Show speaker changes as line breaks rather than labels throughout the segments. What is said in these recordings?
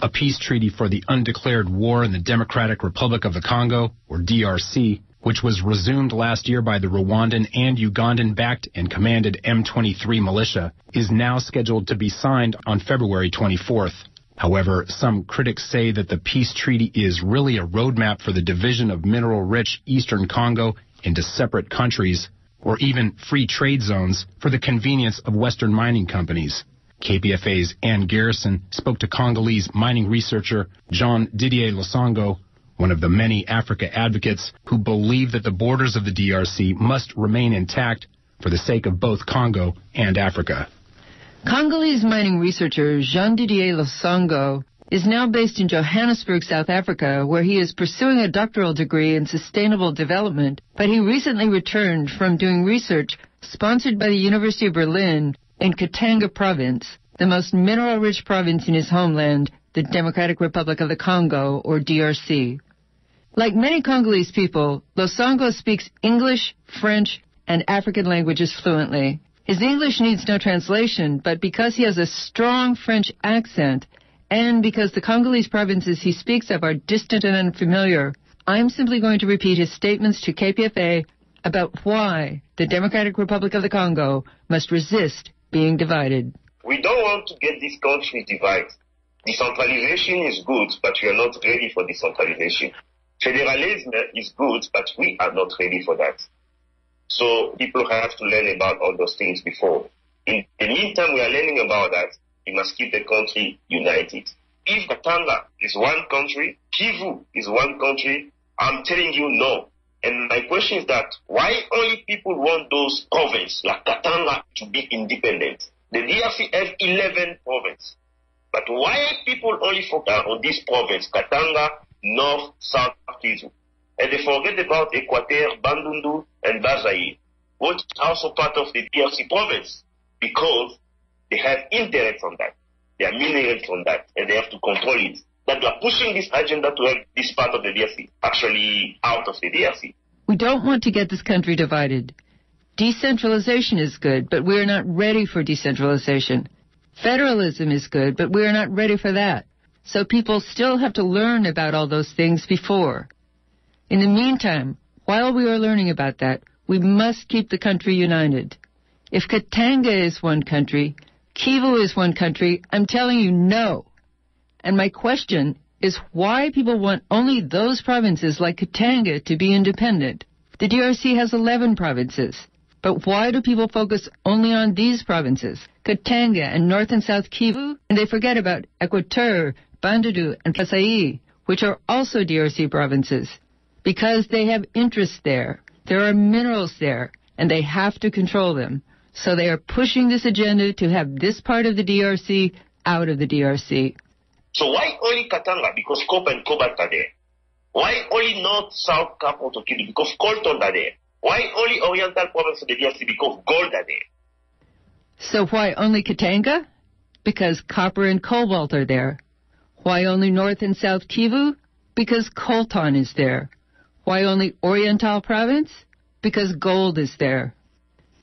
a peace treaty for the undeclared war in the Democratic Republic of the Congo, or D.R.C., which was resumed last year by the Rwandan and Ugandan-backed and commanded M23 militia, is now scheduled to be signed on February 24th. However, some critics say that the peace treaty is really a roadmap for the division of mineral-rich eastern Congo into separate countries, or even free trade zones for the convenience of Western mining companies. KPFA's Garrison spoke to Congolese mining researcher Jean Didier Lozango, one of the many Africa advocates who believe that the borders of the D.R.C. must remain intact for the sake of both Congo and Africa.
Congolese mining researcher Jean Didier Lozango is now based in Johannesburg, South Africa, where he is pursuing a doctoral degree in sustainable development, but he recently returned from doing research sponsored by the University of Berlin in Katanga province, the most mineral-rich province in his homeland, the Democratic Republic of the Congo, or D.R.C. Like many Congolese people, Losango speaks English, French, and African languages fluently. His English needs no translation, but because he has a strong French accent, and because the Congolese provinces he speaks of are distant and unfamiliar, I'm simply going to repeat his statements to KPFA about why the Democratic Republic of the Congo must resist being divided.
We don't want to get this country divided. Decentralization is good, but we are not ready for decentralization. Federalism is good, but we are not ready for that. So people have to learn about all those things before. In the meantime, we are learning about that. We must keep the country united. If Katanga is one country, Kivu is one country, I'm telling you no. And my question is that why only people want those provinces like Katanga to be independent? The DRC has 11 provinces. But why people only focus on this province, Katanga, North, South Kivu? And they forget about Equateur, Bandundu, and Brazzaville, which are also part of the DRC province, because they have interest on that. They are minerals on that, and they have to control it. But they are pushing this agenda to have this part of the DRC actually out of the DRC.
We don't want to get this country divided. Decentralization is good, but we are not ready for decentralization. Federalism is good, but we are not ready for that. So people still have to learn about all those things before. In the meantime, while we are learning about that, we must keep the country united. If Katanga is one country, Kivu is one country, I'm telling you no. And my question is why people want only those provinces like Katanga to be independent. The DRC has 11 provinces. But why do people focus only on these provinces, Katanga and North and South Kivu, and they forget about Equateur, Bandundu, and Brazzaville, which are also DRC provinces? Because they have interests there. There are minerals there, and they have to control them. So they are pushing this agenda to have this part of the DRC out of the DRC.
So why only Katanga? Because copper and cobalt are there. Why only North, South, Capital Kivu? Because coltan are there. Why only Oriental province of the DRC? Because gold are there.
So why only Katanga? Because copper and cobalt are there. Why only North and South Kivu? Because coltan is there. Why only Oriental province? Because gold is there.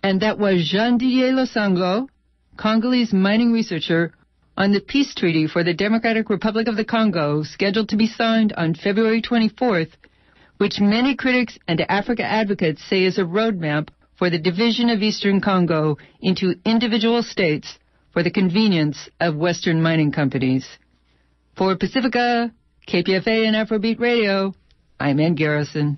And that was Jean Didier Lozango, Congolese mining researcher, on the peace treaty for the Democratic Republic of the Congo, scheduled to be signed on February 24th, which many critics and Africa advocates say is a roadmap for the division of Eastern Congo into individual states for the convenience of Western mining companies. For Pacifica, KPFA and Afrobeat Radio, I'm Garrison.